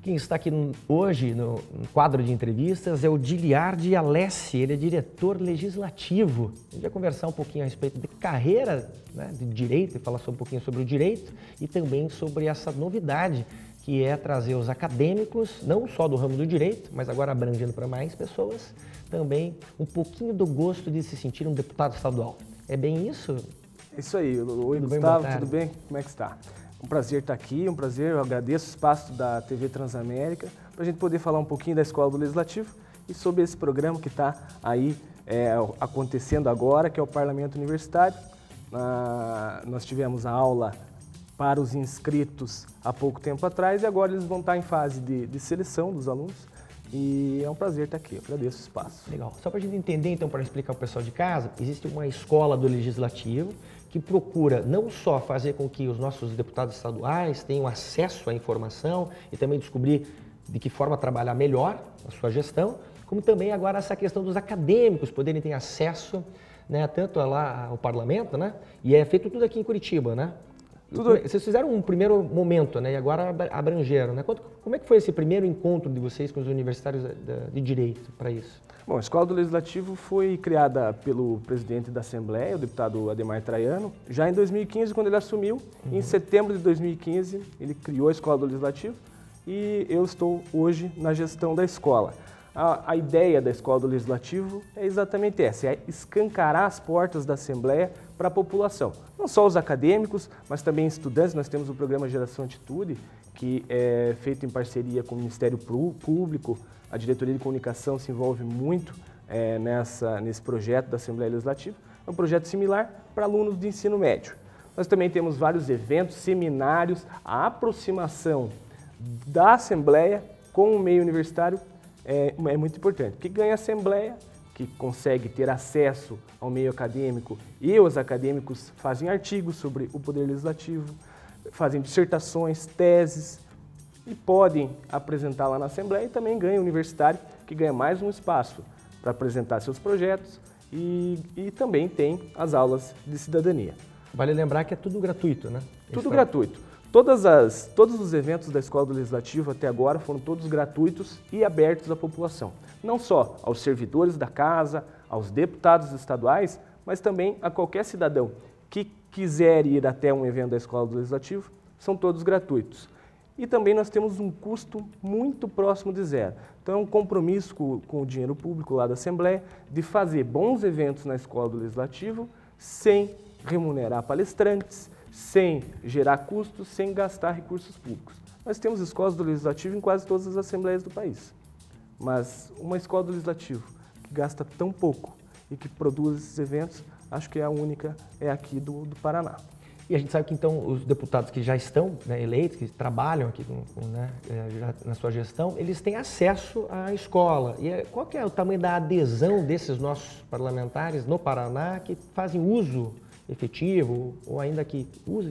Quem está aqui hoje no quadro de entrevistas é o Giliardi Alessi, ele é diretor legislativo. A gente vai conversar um pouquinho a respeito de carreira, né, de direito, e falar um pouquinho sobre o direito e também sobre essa novidade que é trazer os acadêmicos, não só do ramo do direito, mas agora abrangendo para mais pessoas, também um pouquinho do gosto de se sentir um deputado estadual. É bem isso? Isso aí. Oi, Tudo bem, Gustavo, tudo bem? Como é que está? Um prazer estar aqui, um prazer, eu agradeço o espaço da TV Transamérica para a gente poder falar um pouquinho da Escola do Legislativo e sobre esse programa que está aí acontecendo agora, que é o Parlamento Universitário. Nós tivemos a aula para os inscritos há pouco tempo atrás e agora eles vão estar em fase de seleção dos alunos e é um prazer estar aqui, eu agradeço o espaço. Legal. Só para a gente entender, então, para explicar para o pessoal de casa, existe uma escola do Legislativo que procura não só fazer com que os nossos deputados estaduais tenham acesso à informação e também descobrir de que forma trabalhar melhor a sua gestão, como também agora essa questão dos acadêmicos poderem ter acesso, né, tanto lá ao parlamento, né, e é feito tudo aqui em Curitiba, né? Vocês fizeram um primeiro momento, né, e agora abrangeram, né? Como é que foi esse primeiro encontro de vocês com os universitários de direito para isso? Bom, a Escola do Legislativo foi criada pelo presidente da Assembleia, o deputado Adhemar Traiano, já em 2015, quando ele assumiu. Em setembro de 2015, ele criou a Escola do Legislativo e eu estou hoje na gestão da escola. A ideia da Escola do Legislativo é exatamente essa, é escancarar as portas da Assembleia para a população. Não só os acadêmicos, mas também estudantes. Nós temos o programa Geração Atitude, que é feito em parceria com o Ministério Público. A Diretoria de Comunicação se envolve muito nesse projeto da Assembleia Legislativa. É um projeto similar para alunos de ensino médio. Nós também temos vários eventos, seminários, a aproximação da Assembleia com o meio universitário é muito importante. Que ganha a Assembleia, que consegue ter acesso ao meio acadêmico, e os acadêmicos fazem artigos sobre o Poder Legislativo, fazem dissertações, teses, e podem apresentar lá na Assembleia, e também ganha o universitário, que ganha mais um espaço para apresentar seus projetos, e também tem as aulas de cidadania. Vale lembrar que é tudo gratuito, né? Tudo gratuito. Todos os eventos da Escola do Legislativo até agora foram todos gratuitos e abertos à população. Não só aos servidores da casa, aos deputados estaduais, mas também a qualquer cidadão que quiser ir até um evento da Escola do Legislativo, são todos gratuitos. E também nós temos um custo muito próximo de zero. Então é um compromisso com o dinheiro público lá da Assembleia de fazer bons eventos na Escola do Legislativo sem remunerar palestrantes, sem gerar custos, sem gastar recursos públicos. Nós temos escolas do Legislativo em quase todas as assembleias do país. Mas uma escola do Legislativo que gasta tão pouco e que produz esses eventos, acho que é a única, é aqui do Paraná. E a gente sabe que, então, os deputados que já estão, né, eleitos, que trabalham aqui já na sua gestão, eles têm acesso à escola. E qual que é o tamanho da adesão desses nossos parlamentares no Paraná que fazem uso efetivo ou ainda que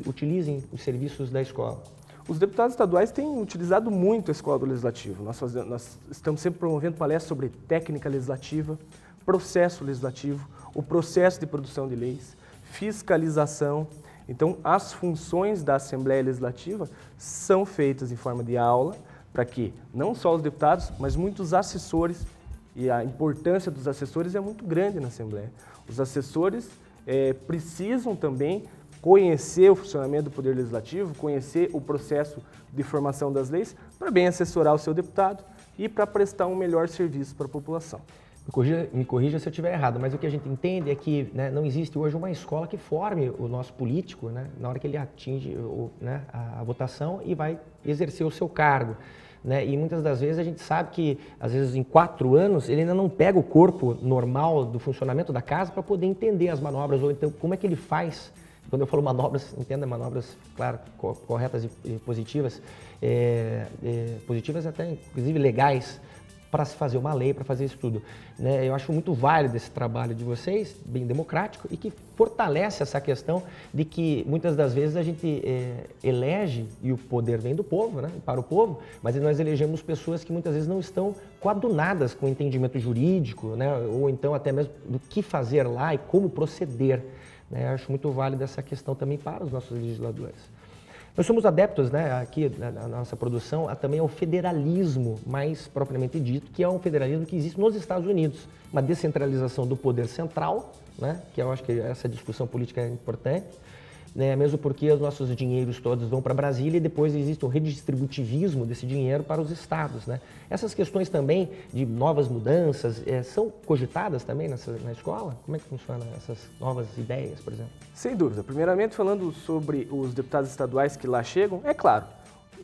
utilizem os serviços da escola? Os deputados estaduais têm utilizado muito a Escola do Legislativo. Nós estamos sempre promovendo palestras sobre técnica legislativa, processo legislativo, o processo de produção de leis, fiscalização. Então, as funções da Assembleia Legislativa são feitas em forma de aula para que não só os deputados, mas muitos assessores, e a importância dos assessores é muito grande na Assembleia. Os assessores precisam também conhecer o funcionamento do Poder Legislativo, conhecer o processo de formação das leis, para bem assessorar o seu deputado e para prestar um melhor serviço para a população. Me corrija se eu estiver errado, mas o que a gente entende é que, né, não existe hoje uma escola que forme o nosso político, né, na hora que ele atinge a votação e vai exercer o seu cargo. Né? E muitas das vezes a gente sabe que, às vezes, em 4 anos, ele ainda não pega o corpo normal do funcionamento da casa para poder entender as manobras, ou então como é que ele faz. Quando eu falo manobras, entenda manobras, claro, corretas e positivas, positivas até, inclusive, legais, para se fazer uma lei, para fazer isso tudo. Né? Eu acho muito válido esse trabalho de vocês, bem democrático, e que fortalece essa questão de que muitas das vezes a gente elege, e o poder vem do povo, né? Para o povo, mas nós elegemos pessoas que muitas vezes não estão coadunadas com o entendimento jurídico, né? Ou então até mesmo do que fazer lá e como proceder. Né? Eu acho muito válido essa questão também para os nossos legisladores. Nós somos adeptos, né, aqui na nossa produção, também ao federalismo, mais propriamente dito, que é um federalismo que existe nos Estados Unidos. Uma descentralização do poder central, né, que eu acho que essa discussão política é importante, né, mesmo porque os nossos dinheiros todos vão para Brasília e depois existe um redistributivismo desse dinheiro para os estados, né? Essas questões também de novas mudanças são cogitadas também na escola? Como é que funcionam essas novas ideias, por exemplo? Sem dúvida. Primeiramente, falando sobre os deputados estaduais que lá chegam, é claro,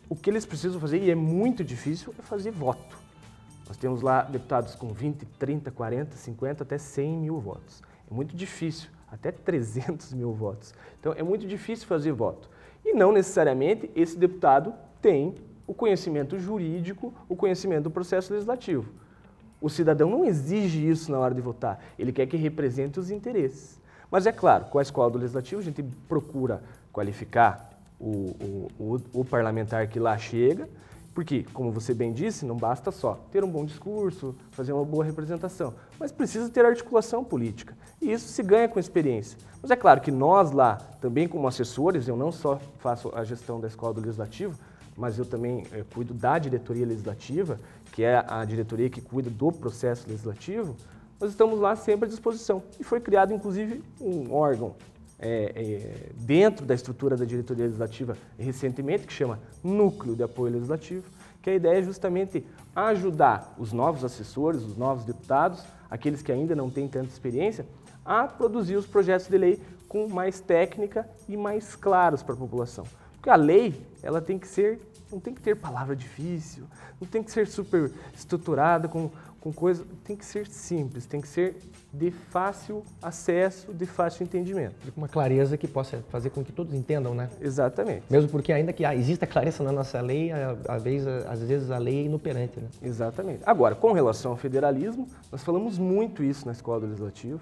o que eles precisam fazer, e é muito difícil, é fazer voto. Nós temos lá deputados com 20, 30, 40, 50, até 100 mil votos. É muito difícil. Até 300 mil votos. Então, é muito difícil fazer voto. E não necessariamente esse deputado tem o conhecimento jurídico, o conhecimento do processo legislativo. O cidadão não exige isso na hora de votar. Ele quer que represente os interesses. Mas é claro, com a escola do legislativo, a gente procura qualificar o parlamentar que lá chega, porque, como você bem disse, não basta só ter um bom discurso, fazer uma boa representação, mas precisa ter articulação política. E isso se ganha com experiência. Mas é claro que nós lá, também como assessores, eu não só faço a gestão da Escola do Legislativo, mas eu também cuido da diretoria legislativa, que é a diretoria que cuida do processo legislativo, nós estamos lá sempre à disposição. E foi criado, inclusive, um órgão dentro da estrutura da diretoria legislativa recentemente, que chama Núcleo de Apoio Legislativo, que a ideia é justamente ajudar os novos assessores, os novos deputados, aqueles que ainda não têm tanta experiência, a produzir os projetos de lei com mais técnica e mais claros para a população. Porque a lei, ela tem que ser, não tem que ter palavra difícil, não tem que ser super estruturada com coisa, tem que ser simples, tem que ser de fácil acesso, de fácil entendimento. E com uma clareza que possa fazer com que todos entendam, né? Exatamente. Mesmo porque ainda que exista clareza na nossa lei, às vezes a lei é inoperante, né? Exatamente. Agora, com relação ao federalismo, nós falamos muito isso na Escola do Legislativo.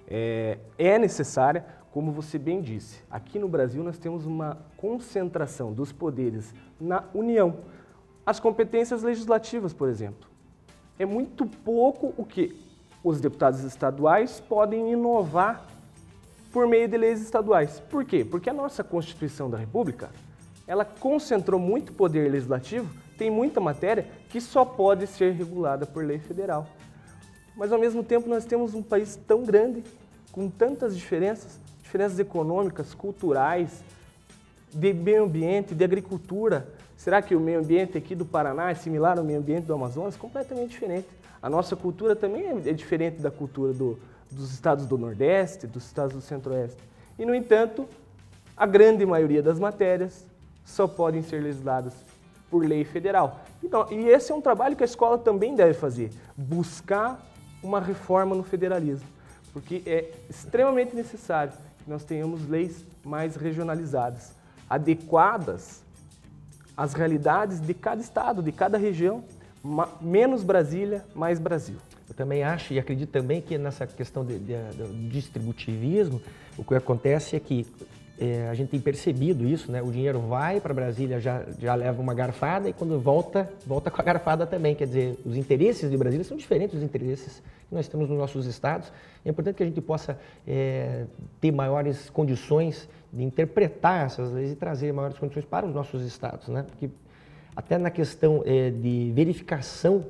É necessária, como você bem disse, aqui no Brasil nós temos uma concentração dos poderes na União. As competências legislativas, por exemplo. É muito pouco o que os deputados estaduais podem inovar por meio de leis estaduais. Por quê? Porque a nossa Constituição da República, ela concentrou muito poder legislativo, tem muita matéria que só pode ser regulada por lei federal. Mas, ao mesmo tempo, nós temos um país tão grande, com tantas diferenças econômicas, culturais, de meio ambiente, de agricultura. Será que o meio ambiente aqui do Paraná é similar ao meio ambiente do Amazonas? Completamente diferente. A nossa cultura também é diferente da cultura dos estados do Nordeste, dos estados do Centro-Oeste. E, no entanto, a grande maioria das matérias só podem ser legisladas por lei federal. Então, e esse é um trabalho que a escola também deve fazer, buscar uma reforma no federalismo, porque é extremamente necessário que nós tenhamos leis mais regionalizadas, adequadas às realidades de cada estado, de cada região, menos Brasília, mais Brasil. Eu também acho e acredito também que nessa questão do distributivismo, o que acontece é que a gente tem percebido isso, né? O dinheiro vai para Brasília, já leva uma garfada e quando volta com a garfada também. Quer dizer, os interesses de Brasília são diferentes dos interesses que nós temos nos nossos estados. É importante que a gente possa ter maiores condições de interpretar essas leis e trazer maiores condições para os nossos estados, né? Porque até na questão de verificação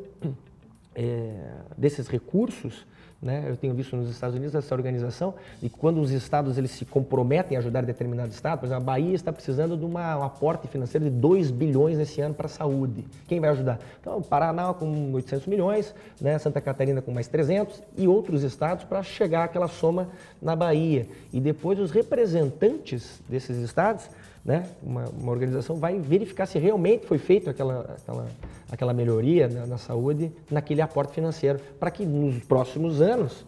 desses recursos, né? Eu tenho visto nos Estados Unidos essa organização de que quando os estados eles se comprometem a ajudar determinado estado, por exemplo, a Bahia está precisando de um aporte financeiro de 2 bilhões nesse ano para a saúde. Quem vai ajudar? Então, o Paraná com 800 milhões, né? Santa Catarina com mais 300 e outros estados para chegar àquela soma na Bahia. E depois os representantes desses estados, né? Uma organização vai verificar se realmente foi feita aquela melhoria na saúde, naquele aporte financeiro, para que nos próximos anos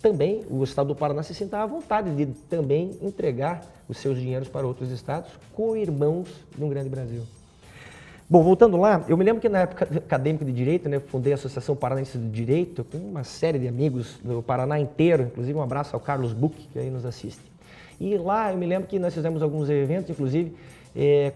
também o estado do Paraná se sinta à vontade de também entregar os seus dinheiros para outros estados, co-irmãos de um grande Brasil. Bom, voltando lá, eu me lembro que na época acadêmica de Direito, né, eu fundei a Associação Paranaense de Direito, com uma série de amigos do Paraná inteiro, inclusive um abraço ao Carlos Buch, que aí nos assiste. E lá eu me lembro que nós fizemos alguns eventos, inclusive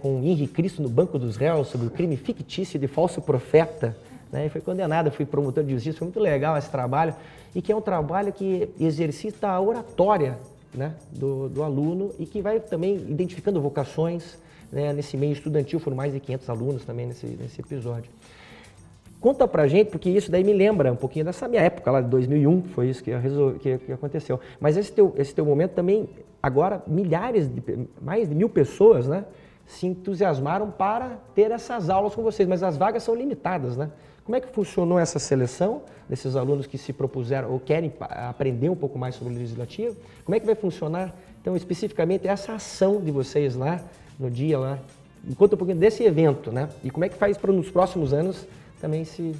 com Henri Cristo no Banco dos Réus, sobre o crime fictício de falso profeta, né? E foi condenado, fui promotor de justiça, foi muito legal esse trabalho, e que é um trabalho que exercita a oratória, né, do aluno e que vai também identificando vocações, né, nesse meio estudantil, foram mais de 500 alunos também nesse episódio. Conta pra gente, porque isso daí me lembra um pouquinho dessa minha época lá de 2001, foi isso que aconteceu. Mas esse teu momento também, agora mais de 1000 pessoas, né, se entusiasmaram para ter essas aulas com vocês, mas as vagas são limitadas, né? Como é que funcionou essa seleção desses alunos que se propuseram ou querem aprender um pouco mais sobre o legislativo? Como é que vai funcionar, então, especificamente essa ação de vocês lá, no dia lá? Me conta um pouquinho desse evento, né? E como é que faz para nos próximos anos também se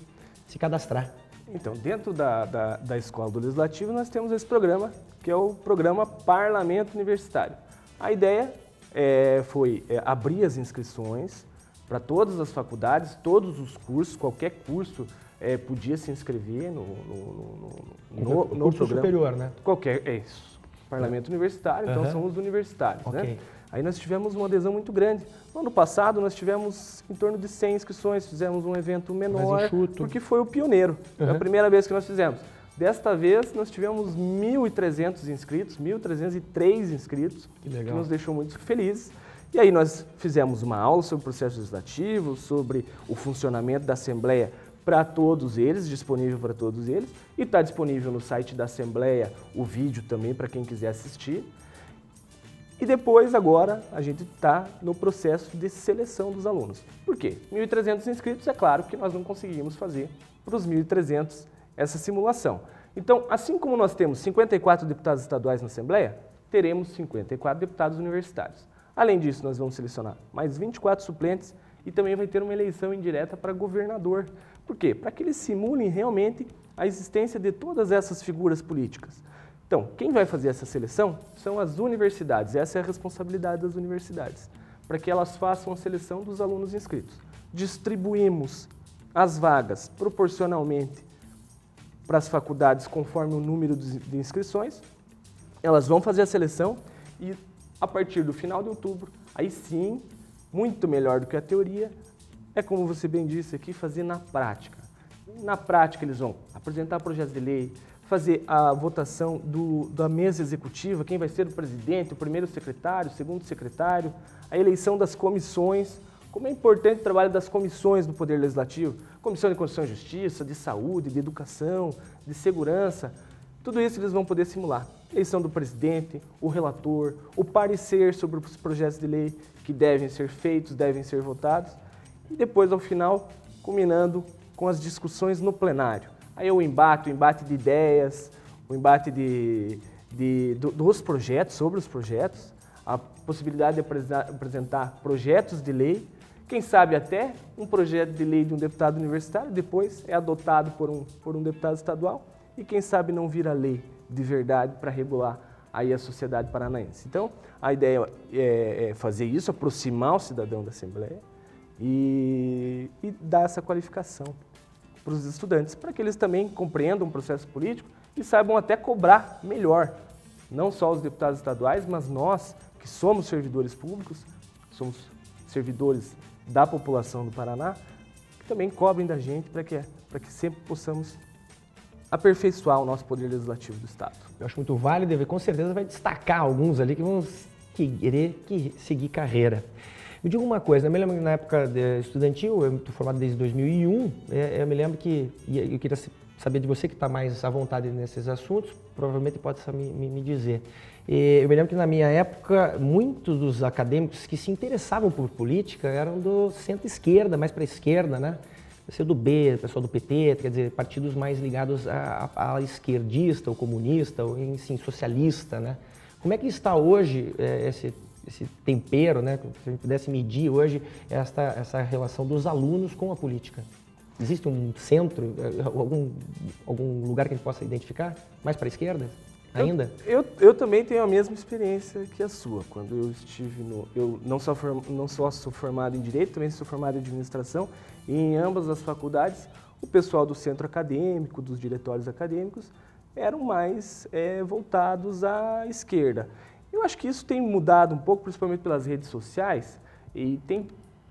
cadastrar? Então, dentro da Escola do Legislativo, nós temos esse programa, que é o programa Parlamento Universitário. A ideia foi abrir as inscrições para todas as faculdades, todos os cursos, qualquer curso podia se inscrever no curso programa. Superior, né? Qualquer, isso. Parlamento Universitário, então são os universitários, né? Aí nós tivemos uma adesão muito grande. No ano passado nós tivemos em torno de 100 inscrições, fizemos um evento menor, porque foi o pioneiro. Foi a primeira vez que nós fizemos. Desta vez nós tivemos 1.300 inscritos, 1.303 inscritos, que nos deixou muito felizes. E aí nós fizemos uma aula sobre o processo legislativo, sobre o funcionamento da Assembleia para todos eles, disponível para todos eles, e está disponível no site da Assembleia o vídeo também para quem quiser assistir. E depois, agora, a gente está no processo de seleção dos alunos. Por quê? 1.300 inscritos, é claro que nós não conseguimos fazer para os 1.300 essa simulação. Então, assim como nós temos 54 deputados estaduais na Assembleia, teremos 54 deputados universitários. Além disso, nós vamos selecionar mais 24 suplentes e também vai ter uma eleição indireta para governador. Por quê? Para que eles simulem realmente a existência de todas essas figuras políticas. Então, quem vai fazer essa seleção são as universidades. Essa é a responsabilidade das universidades, para que elas façam a seleção dos alunos inscritos. Distribuímos as vagas proporcionalmente para as faculdades conforme o número de inscrições. Elas vão fazer a seleção e, a partir do final de outubro, aí sim, muito melhor do que a teoria, é como você bem disse aqui, fazer na prática. Na prática, eles vão apresentar projetos de lei, fazer a votação da mesa executiva, quem vai ser o presidente, o primeiro secretário, o segundo secretário, a eleição das comissões. Como é importante o trabalho das comissões do Poder Legislativo, Comissão de Constituição e Justiça, de Saúde, de Educação, de Segurança, tudo isso eles vão poder simular. Eleição do presidente, o relator, o parecer sobre os projetos de lei que devem ser feitos, devem ser votados, e depois, ao final, culminando com as discussões no plenário. Aí o embate de ideias, o embate dos projetos, sobre os projetos, a possibilidade de apresentar projetos de lei, quem sabe até um projeto de lei de um deputado universitário, depois é adotado por um deputado estadual, e quem sabe não vira lei de verdade para regular aí a sociedade paranaense. Então, a ideia é fazer isso, aproximar o cidadão da Assembleia e dar essa qualificação para os estudantes, para que eles também compreendam o processo político e saibam até cobrar melhor, não só os deputados estaduais, mas nós, que somos servidores públicos, somos servidores da população do Paraná, que também cobrem da gente para que sempre possamos aperfeiçoar o nosso poder legislativo do Estado. Eu acho muito válido e com certeza vai destacar alguns ali que vão querer seguir carreira. Me diga uma coisa, eu me lembro que na época estudantil, eu estou formado desde 2001, eu me lembro que, e eu queria saber de você que está mais à vontade nesses assuntos, provavelmente pode me dizer. Eu me lembro que na minha época, muitos dos acadêmicos que se interessavam por política eram do centro-esquerda, mais para a esquerda, né? Pessoal do B, pessoal do PT, quer dizer, partidos mais ligados à esquerdista, ou comunista, ou enfim, socialista, né? Como é que está hoje esse tempero, né? Se a gente pudesse medir hoje essa relação dos alunos com a política? Existe um centro, algum lugar que a gente possa identificar? Mais para a esquerda ainda? Eu também tenho a mesma experiência que a sua. Quando eu estive eu não só sou formado em Direito, também sou formado em Administração, e em ambas as faculdades, o pessoal do centro acadêmico, dos diretórios acadêmicos, eram mais voltados à esquerda. Eu acho que isso tem mudado um pouco, principalmente pelas redes sociais, e tem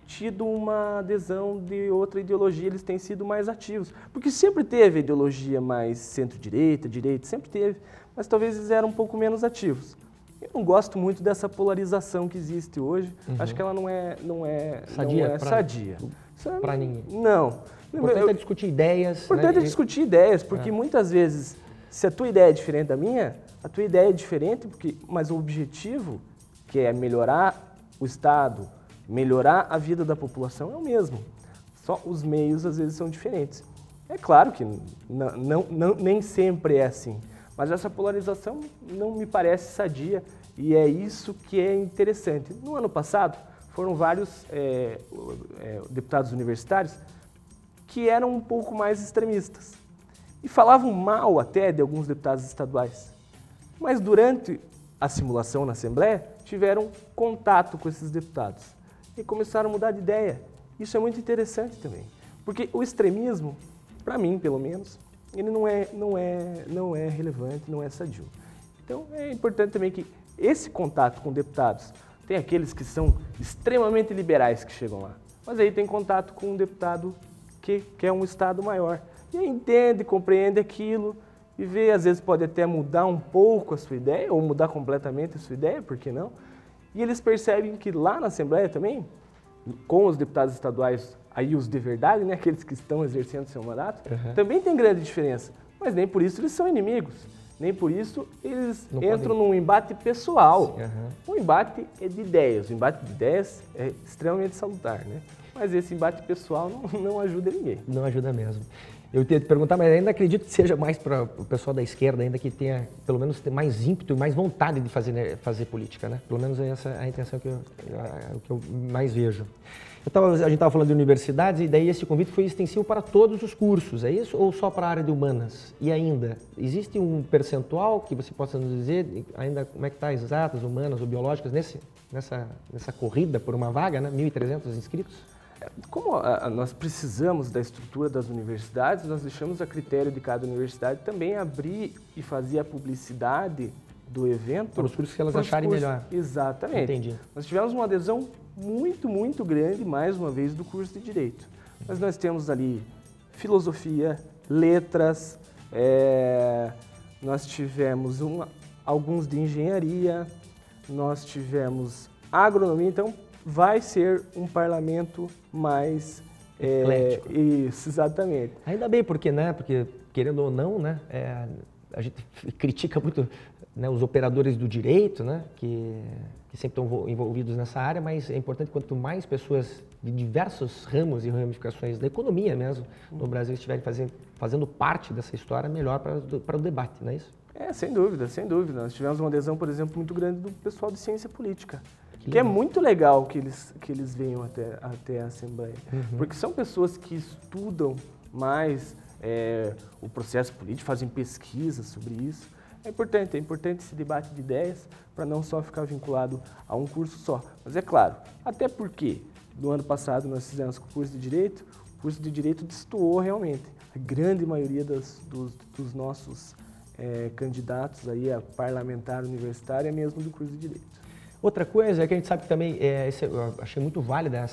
tido uma adesão de outra ideologia, eles têm sido mais ativos. Porque sempre teve ideologia mais centro-direita, direita, sempre teve, mas talvez eles eram um pouco menos ativos. Eu não gosto muito dessa polarização que existe hoje. Acho que ela não é sadia. Para ninguém. Não. O importante é discutir ideias. O importante é discutir ideias, porque muitas vezes, se a tua ideia é diferente da minha, a tua ideia é diferente, mas o objetivo, que é melhorar o Estado, melhorar a vida da população, é o mesmo. Só os meios, às vezes, são diferentes. É claro que nem sempre é assim, mas essa polarização não me parece sadia e é isso que é interessante. No ano passado, foram vários deputados universitários que eram um pouco mais extremistas e falavam mal até de alguns deputados estaduais. Mas durante a simulação na Assembleia, tiveram contato com esses deputados e começaram a mudar de ideia. Isso é muito interessante também, porque o extremismo, para mim pelo menos, ele não é relevante, não é sadio. Então é importante também que esse contato com deputados, tem aqueles que são extremamente liberais que chegam lá, mas aí tem contato com um deputado que quer um Estado maior, e aí entende, compreende aquilo, e vê, às vezes pode até mudar um pouco a sua ideia, ou mudar completamente a sua ideia, por que não? E eles percebem que lá na Assembleia também, com os deputados estaduais, aí os de verdade, né, aqueles que estão exercendo seu mandato, também tem grande diferença, mas nem por isso eles são inimigos, nem por isso eles entram num embate pessoal. O embate é de ideias, o embate de ideias é extremamente salutar, né? Mas esse embate pessoal não ajuda ninguém. Não ajuda mesmo. Eu ia te perguntar, mas ainda acredito que seja mais para o pessoal da esquerda, ainda que tenha, pelo menos, mais ímpeto e mais vontade de fazer política, né? Pelo menos essa é a intenção que eu mais vejo. A gente estava falando de universidades e daí esse convite foi extensivo para todos os cursos, é isso? Ou só para a área de humanas? E ainda, existe um percentual que você possa nos dizer, ainda como é que está exatas, humanas ou biológicas, nessa corrida por uma vaga, né? 1.300 inscritos? Como nós precisamos da estrutura das universidades, nós deixamos a critério de cada universidade também abrir e fazer a publicidade do evento. Para os cursos que elas acharem melhor. Exatamente. Entendi. Nós tivemos uma adesão muito, muito grande, mais uma vez, do curso de Direito. Mas nós temos ali filosofia, letras, nós tivemos alguns de engenharia, nós tivemos agronomia, então vai ser um parlamento mais eclético. Isso, exatamente. Ainda bem, porque, né? Porque querendo ou não, né? A gente critica muito, né, os operadores do direito, né? Que sempre estão envolvidos nessa área, mas é importante quanto mais pessoas de diversos ramos e ramificações da economia mesmo no Brasil estiverem fazendo parte dessa história, melhor para o debate, não é isso? Sem dúvida, sem dúvida. Nós tivemos uma adesão, por exemplo, muito grande do pessoal de ciência política. Que é muito legal que eles venham até a Assembleia, porque são pessoas que estudam mais o processo político, fazem pesquisas sobre isso. É importante esse debate de ideias para não só ficar vinculado a um curso só. Mas é claro, até porque no ano passado nós fizemos com o curso de Direito destoou realmente. A grande maioria dos nossos candidatos aí a parlamentar universitário é mesmo do curso de Direito. Outra coisa é que a gente sabe que também, eu achei muito válida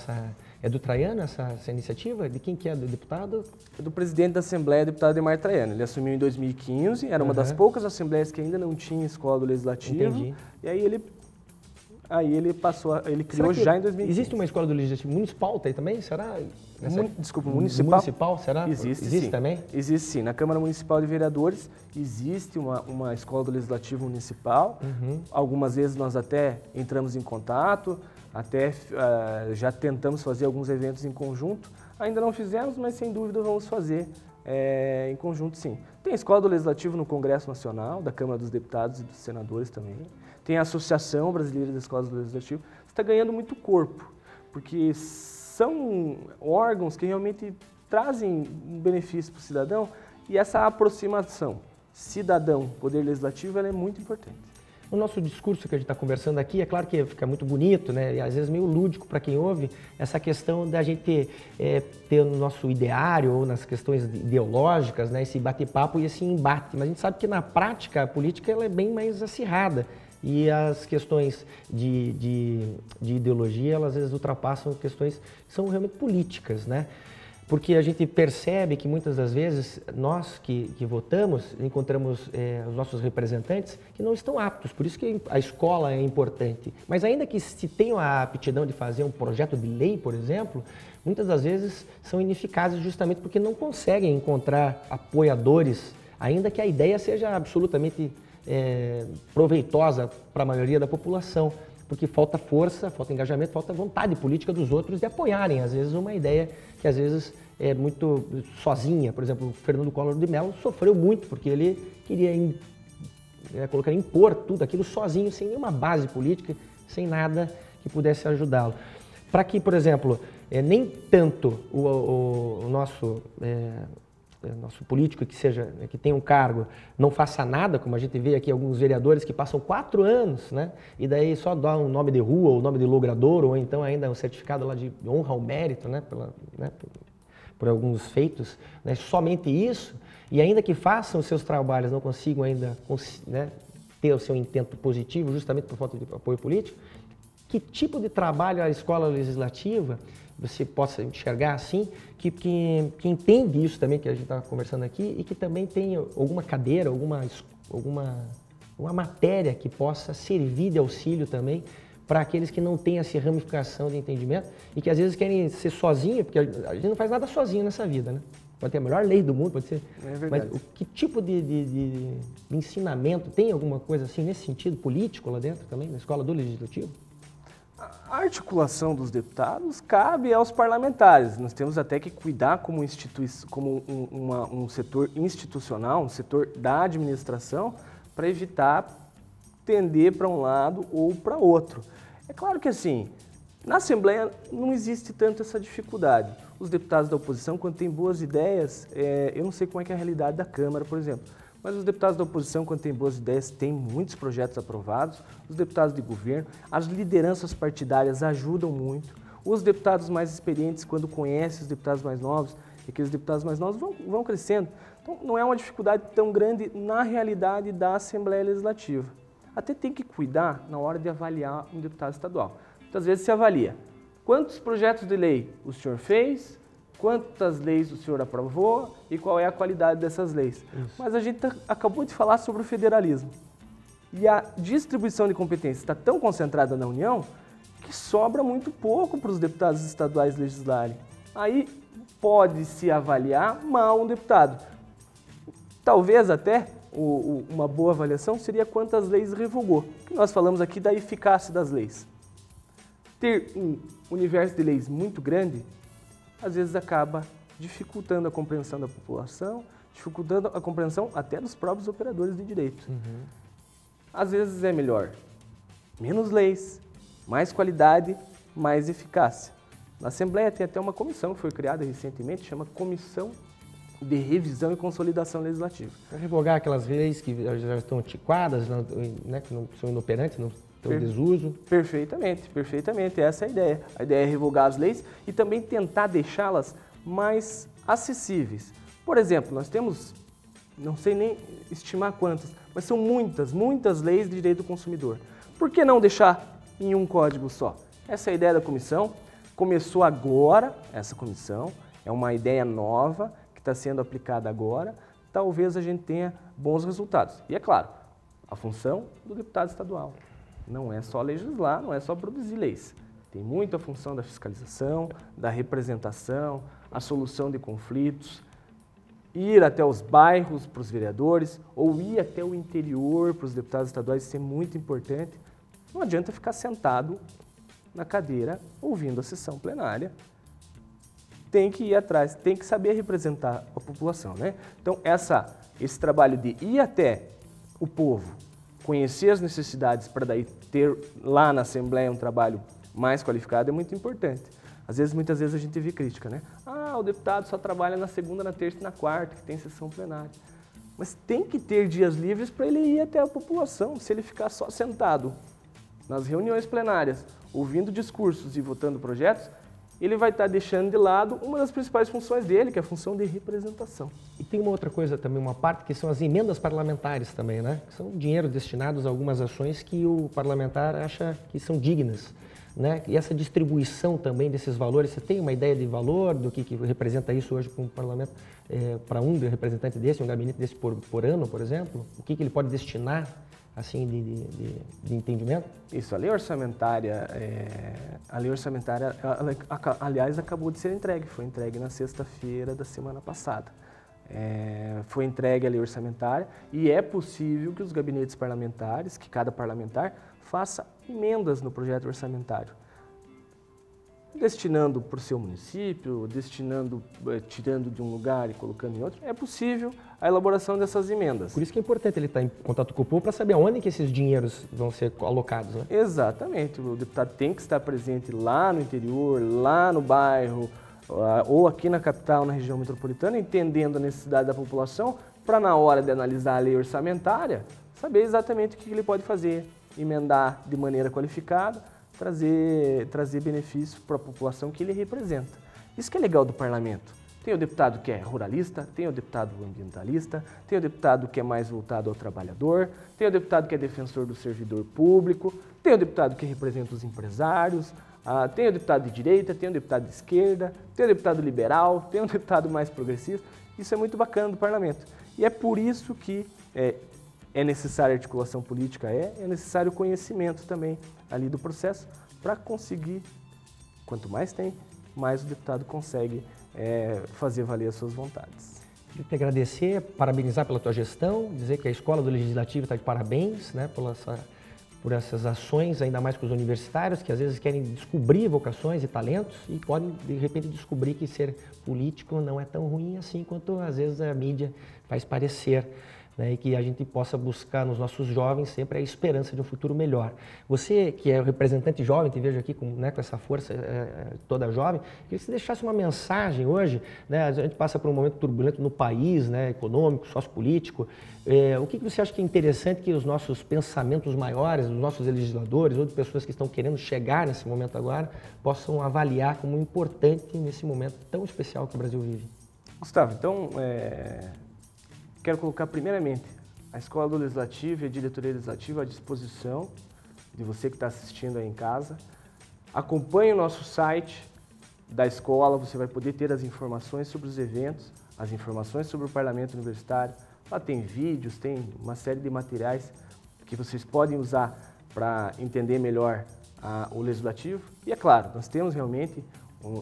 é do Traiano essa iniciativa? De quem que é? Do deputado? É do presidente da Assembleia, deputado Ademar Traiano. Ele assumiu em 2015, era uma das poucas assembleias que ainda não tinha escola do Legislativo. Entendi. E aí ele criou já em 2015. Existe uma escola do Legislativo municipal aí também? Será? Desculpa, municipal? Municipal, será? Existe sim. Também? Existe sim. Na Câmara Municipal de Vereadores existe uma escola do Legislativo Municipal. Algumas vezes nós até entramos em contato, até já tentamos fazer alguns eventos em conjunto. Ainda não fizemos, mas sem dúvida vamos fazer em conjunto sim. Tem a escola do Legislativo no Congresso Nacional, da Câmara dos Deputados e dos Senadores também. Tem a Associação Brasileira das Escolas do Legislativo. Está ganhando muito corpo, porque são órgãos que realmente trazem um benefício para o cidadão e essa aproximação cidadão-poder legislativo ela é muito importante. O nosso discurso que a gente está conversando aqui, é claro que fica muito bonito, né? E às vezes meio lúdico para quem ouve, essa questão da gente ter no nosso ideário ou nas questões ideológicas, né? Esse bate-papo e esse embate. Mas a gente sabe que na prática a política ela é bem mais acirrada. E as questões de ideologia, elas às vezes ultrapassam questões que são realmente políticas, né? porque a gente percebe que muitas das vezes nós que votamos encontramos os nossos representantes que não estão aptos, por isso que a escola é importante. Mas ainda que se tenham a aptidão de fazer um projeto de lei, por exemplo, muitas das vezes são ineficazes justamente porque não conseguem encontrar apoiadores, ainda que a ideia seja absolutamente proveitosa para a maioria da população, porque falta força, falta engajamento, falta vontade política dos outros de apoiarem, às vezes, uma ideia que às vezes é muito sozinha. Por exemplo, o Fernando Collor de Mello sofreu muito porque ele queria impor tudo aquilo sozinho, sem nenhuma base política, sem nada que pudesse ajudá-lo. Para que, por exemplo, nem tanto o nosso político que tem um cargo não faça nada, como a gente vê aqui alguns vereadores que passam 4 anos, né? E daí só dá um nome de rua, ou nome de logrador, ou então ainda um certificado lá de honra ao mérito, né? Por alguns feitos, né? Somente isso, e ainda que façam os seus trabalhos, não consigam ainda ter o seu intento positivo, justamente por falta de apoio político. Que tipo de trabalho a escola legislativa você possa enxergar assim, que entende isso também que a gente está conversando aqui e que também tem alguma cadeira, alguma matéria que possa servir de auxílio também para aqueles que não têm essa ramificação de entendimento e que às vezes querem ser sozinho, porque a gente não faz nada sozinho nessa vida, né? Pode ter a melhor lei do mundo, pode ser. É verdade. Mas que tipo de ensinamento, tem alguma coisa assim nesse sentido político lá dentro também, na escola do Legislativo? A articulação dos deputados cabe aos parlamentares. Nós temos até que cuidar como um setor institucional, um setor da administração, para evitar tender para um lado ou para outro. É claro que assim, na Assembleia não existe tanto essa dificuldade. Os deputados da oposição, quando têm boas ideias, eu não sei como é que é a realidade da Câmara, por exemplo, mas os deputados da oposição, quando têm boas ideias, têm muitos projetos aprovados. Os deputados de governo, as lideranças partidárias ajudam muito. Os deputados mais experientes, quando conhecem os deputados mais novos, e aqueles deputados mais novos vão crescendo. Então, não é uma dificuldade tão grande na realidade da Assembleia Legislativa. Até tem que cuidar na hora de avaliar um deputado estadual. Muitas vezes se avalia quantos projetos de lei o senhor fez, quantas leis o senhor aprovou e qual é a qualidade dessas leis. Isso. Mas a gente acabou de falar sobre o federalismo. E a distribuição de competências está tão concentrada na União que sobra muito pouco para os deputados estaduais legislarem. Aí pode-se avaliar mal um deputado. Talvez até uma boa avaliação seria quantas leis revogou. Que nós falamos aqui da eficácia das leis. Ter um universo de leis muito grande às vezes acaba dificultando a compreensão da população, dificultando a compreensão até dos próprios operadores de direito. Uhum. Às vezes é melhor menos leis, mais qualidade, mais eficácia. Na Assembleia tem até uma comissão que foi criada recentemente, chama Comissão de Revisão e Consolidação Legislativa. Para revogar aquelas leis que já estão antiquadas, né, que não são inoperantes, não estão em desuso. Perfeitamente, perfeitamente. Essa é a ideia. A ideia é revogar as leis e também tentar deixá-las mais acessíveis. Por exemplo, nós temos, não sei nem estimar quantas, mas são muitas leis de direito do consumidor. Por que não deixar em um código só? Essa é a ideia da comissão. Começou agora, essa comissão, é uma ideia nova que está sendo aplicada agora. Talvez a gente tenha bons resultados. E é claro, a função do deputado estadual. Não é só legislar, não é só produzir leis. Tem muita função da fiscalização, da representação, a solução de conflitos, ir até os bairros para os vereadores ou ir até o interior para os deputados estaduais, isso é muito importante. Não adianta ficar sentado na cadeira ouvindo a sessão plenária. Tem que ir atrás, tem que saber representar a população, né? Então, esse trabalho de ir até o povo, conhecer as necessidades para daí ter lá na Assembleia um trabalho mais qualificado é muito importante. Muitas vezes a gente vê crítica, né? Ah, o deputado só trabalha na segunda, na terça e na quarta, que tem sessão plenária. Mas tem que ter dias livres para ele ir até a população. Se ele ficar só sentado nas reuniões plenárias, ouvindo discursos e votando projetos, ele vai estar deixando de lado uma das principais funções dele, que é a função de representação. E tem uma outra coisa também, uma parte que são as emendas parlamentares também, né? São dinheiro destinados a algumas ações que o parlamentar acha que são dignas. né? E essa distribuição também desses valores, você tem uma ideia de valor do que representa isso hoje para um parlamento, para um representante desse, um gabinete desse por ano, por exemplo? O que ele pode destinar, assim, de entendimento? Isso, a lei orçamentária, aliás, acabou de ser entregue, foi entregue na sexta-feira da semana passada. Foi entregue a lei orçamentária e é possível que os gabinetes parlamentares, que cada parlamentar faça emendas no projeto orçamentário, destinando para o seu município, tirando de um lugar e colocando em outro. É possível a elaboração dessas emendas. Por isso que é importante ele estar em contato com o povo para saber aonde que esses dinheiros vão ser alocados, né? Exatamente, o deputado tem que estar presente lá no interior, lá no bairro, ou aqui na capital, na região metropolitana, entendendo a necessidade da população, para na hora de analisar a lei orçamentária, saber exatamente o que ele pode fazer, emendar de maneira qualificada, trazer benefícios para a população que ele representa. Isso que é legal do parlamento. Tem o deputado que é ruralista, tem o deputado ambientalista, tem o deputado que é mais voltado ao trabalhador, tem o deputado que é defensor do servidor público, tem o deputado que representa os empresários, tem o deputado de direita, tem o deputado de esquerda, tem o deputado liberal, tem o deputado mais progressista. Isso é muito bacana do parlamento. E é por isso que é necessária articulação política, é necessário conhecimento também ali do processo para conseguir, quanto mais tem, mais o deputado consegue fazer valer as suas vontades. Queria te agradecer, parabenizar pela tua gestão, dizer que a Escola do Legislativo está de parabéns, né, por essas ações, ainda mais com os universitários, que às vezes querem descobrir vocações e talentos e podem, de repente, descobrir que ser político não é tão ruim assim quanto, às vezes, a mídia faz parecer. Né, e que a gente possa buscar nos nossos jovens sempre a esperança de um futuro melhor. Você, que é o representante jovem, te vejo aqui com essa força toda jovem, queria que você deixasse uma mensagem hoje, né, a gente passa por um momento turbulento no país, né, econômico, sociopolítico, o que você acha que é interessante que os nossos pensamentos maiores, os nossos legisladores, ou de pessoas que estão querendo chegar nesse momento agora, possam avaliar como importante nesse momento tão especial que o Brasil vive? Gustavo, então, quero colocar primeiramente a Escola do Legislativo e a Diretoria Legislativa à disposição de você que está assistindo aí em casa. Acompanhe o nosso site da escola, você vai poder ter as informações sobre os eventos, as informações sobre o Parlamento Universitário. Lá tem vídeos, tem uma série de materiais que vocês podem usar para entender melhor o Legislativo. E é claro, nós temos realmente,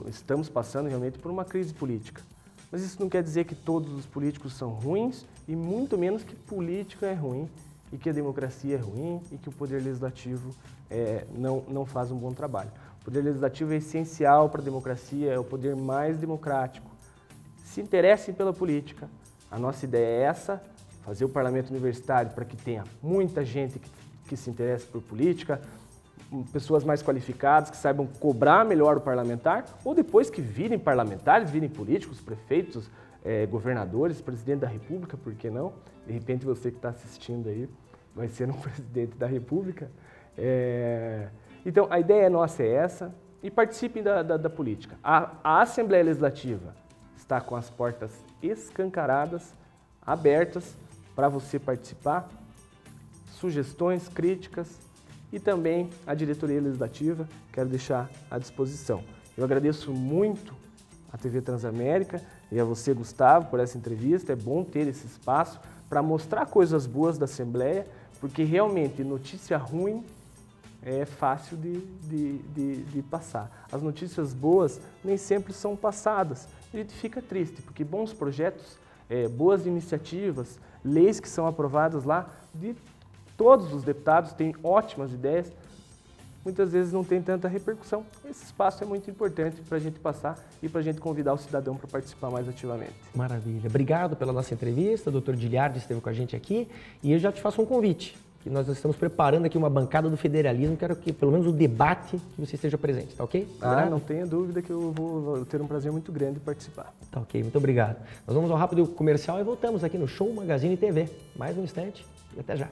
estamos passando realmente por uma crise política. Mas isso não quer dizer que todos os políticos são ruins e muito menos que política é ruim e que a democracia é ruim e que o Poder Legislativo não faz um bom trabalho. O Poder Legislativo é essencial para a democracia, é o poder mais democrático. Se interessem pela política. A nossa ideia é essa, fazer o Parlamento Universitário para que tenha muita gente que se interesse por política, pessoas mais qualificadas, que saibam cobrar melhor o parlamentar, ou depois que virem parlamentares, virem políticos, prefeitos, governadores, presidente da República, por que não? De repente você que está assistindo aí vai ser um presidente da República. Então, a ideia nossa é essa, e participem da política. A Assembleia Legislativa está com as portas escancaradas, abertas, para você participar, sugestões, críticas, e também a Diretoria Legislativa, quero deixar à disposição. Eu agradeço muito à TV Transamérica e a você, Gustavo, por essa entrevista. É bom ter esse espaço para mostrar coisas boas da Assembleia, porque realmente notícia ruim é fácil de passar. As notícias boas nem sempre são passadas. A gente fica triste, porque bons projetos, boas iniciativas, leis que são aprovadas lá, todos os deputados têm ótimas ideias, muitas vezes não tem tanta repercussão. Esse espaço é muito importante para a gente passar e para a gente convidar o cidadão para participar mais ativamente. Maravilha. Obrigado pela nossa entrevista, o Dr. Giliardi esteve com a gente aqui e eu já te faço um convite, que nós estamos preparando aqui uma bancada do federalismo, quero que pelo menos o debate que você esteja presente, tá ok? Não tenha dúvida que eu vou ter um prazer muito grande de participar. Tá ok, muito obrigado. Nós vamos ao rápido comercial e voltamos aqui no Show Magazine TV. Mais um instante e até já.